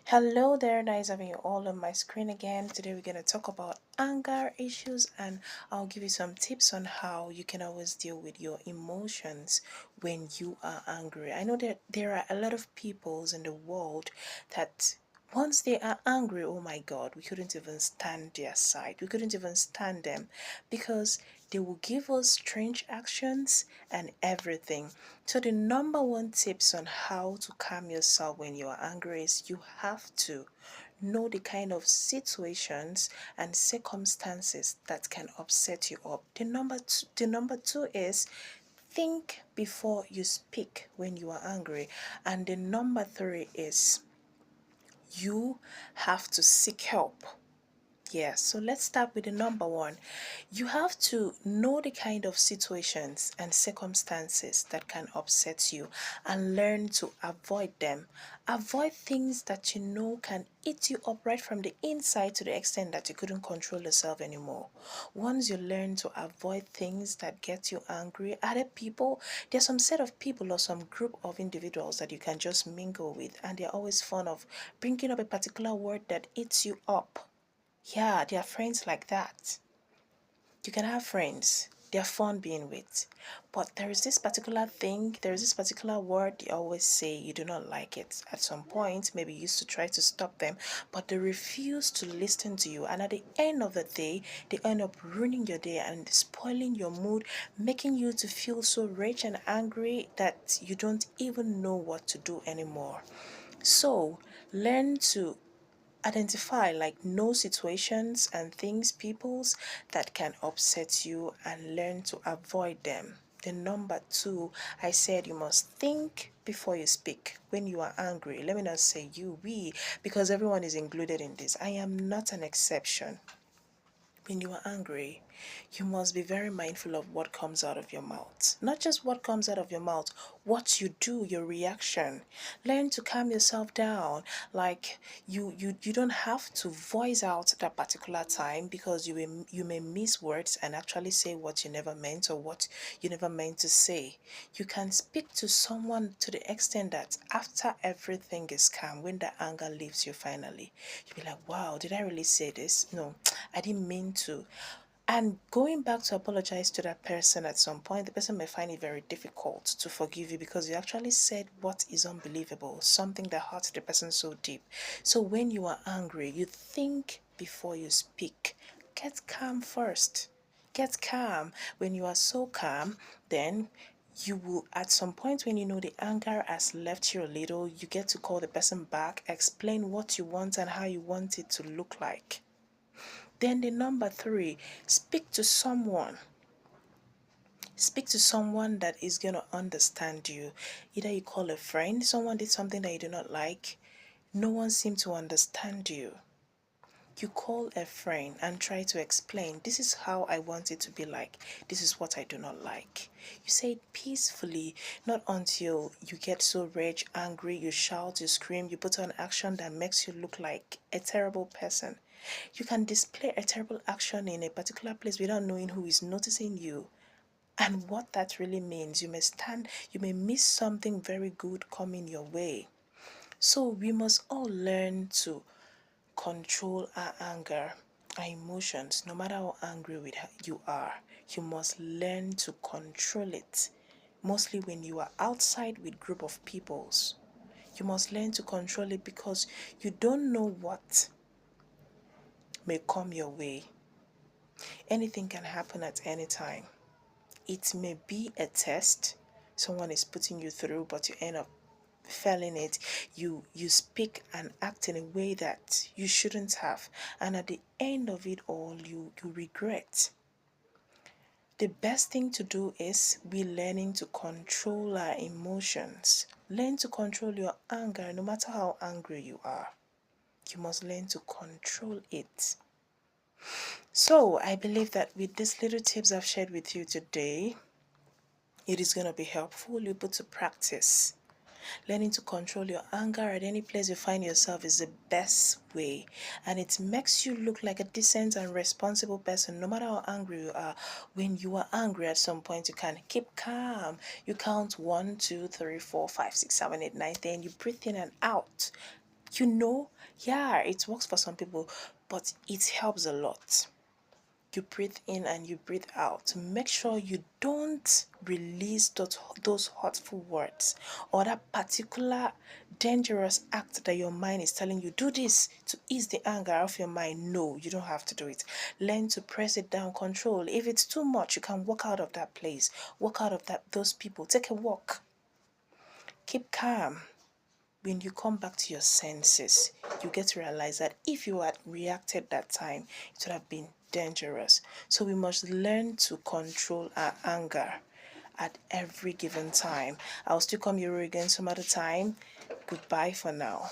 Hello there, nice having you all on my screen again. Today we're going to talk about anger issues and I'll give you some tips on how you can always deal with your emotions when you are angry. I know that there are a lot of peoples in the world that once they are angry, oh my god, we couldn't even stand their side. We couldn't even stand them because they will give us strange actions and everything. So the number one tips on how to calm yourself when you are angry is you have to know the kind of situations and circumstances that can upset you up. The number two is think before you speak when you are angry. And the number three is you have to seek help. Yes, so let's start with the number one. You have to know the kind of situations and circumstances that can upset you and learn to avoid them. Avoid things that you know can eat you up right from the inside to the extent that you couldn't control yourself anymore. Once you learn to avoid things that get you angry, other people, there's some set of people or some group of individuals that you can just mingle with, and they're always fond of bringing up a particular word that eats you up. Yeah, there are friends like that. You can have friends, they're fun being with. But there is this particular thing, there is this particular word they always say you do not like it. At some point, maybe you used to try to stop them, but they refuse to listen to you. And at the end of the day, they end up ruining your day and spoiling your mood, making you to feel so rage and angry that you don't even know what to do anymore. So, learn to identify like no situations and things peoples that can upset you and learn to avoid them. The number two, I said you must think before you speak when you are angry. Let me not say you, we, because everyone is included in this. I am not an exception. When you are angry, you must be very mindful of what comes out of your mouth. Not just what comes out of your mouth, what you do, your reaction. Learn to calm yourself down. Like you don't have to voice out that particular time because you may miss words and actually say what you never meant or what you never meant to say. You can speak to someone to the extent that after everything is calm, when the anger leaves you finally, you'll be like, wow, did I really say this? No, I didn't mean to. And going back to apologize to that person at some point, the person may find it very difficult to forgive you because you actually said what is unbelievable, something that hurts the person so deep. So when you are angry, you think before you speak. Get calm first. Get calm. When you are so calm, then you will, at some point when you know the anger has left you a little, you get to call the person back, explain what you want and how you want it to look like. Then the number three, speak to someone. Speak to someone that is going to understand you. Either you call a friend, someone did something that you do not like, no one seemed to understand you. You call a friend and try to explain, this is how I want it to be like, this is what I do not like. You say it peacefully, not until you get so rage, angry, you shout, you scream, you put on action that makes you look like a terrible person. You can display a terrible action in a particular place without knowing who is noticing you and what that really means. You may miss something very good coming your way. So we must all learn to control our anger, our emotions. No matter how angry you are, you must learn to control it. Mostly when you are outside with group of peoples, you must learn to control it because you don't know what may come your way. Anything can happen at any time. It may be a test someone is putting you through, but you end up failing it. You speak and act in a way that you shouldn't have, and at the end of it all, you regret. The best thing to do is be learning to control our emotions. Learn to control your anger no matter how angry you are. You must learn to control it. So I believe that with these little tips I've shared with you today, it is going to be helpful. You put to practice. Learning to control your anger at any place you find yourself is the best way, and it makes you look like a decent and responsible person no matter how angry you are. When you are angry at some point, you can keep calm. You count 1, 2, 3, 4, 5, 6, 7, 8, 9, 10. You breathe in and out. You know Yeah, it works for some people, but it helps a lot. You breathe in and you breathe out. Make sure you don't release those hurtful words or that particular dangerous act that your mind is telling you, do this to ease the anger of your mind. No, you don't have to do it. Learn to press it down, control. If it's too much, you can walk out of that place, walk out of those people, take a walk. Keep calm. When you come back to your senses, you get to realize that if you had reacted that time, it would have been dangerous. So we must learn to control our anger at every given time. I'll still come your way again some other time. Goodbye for now.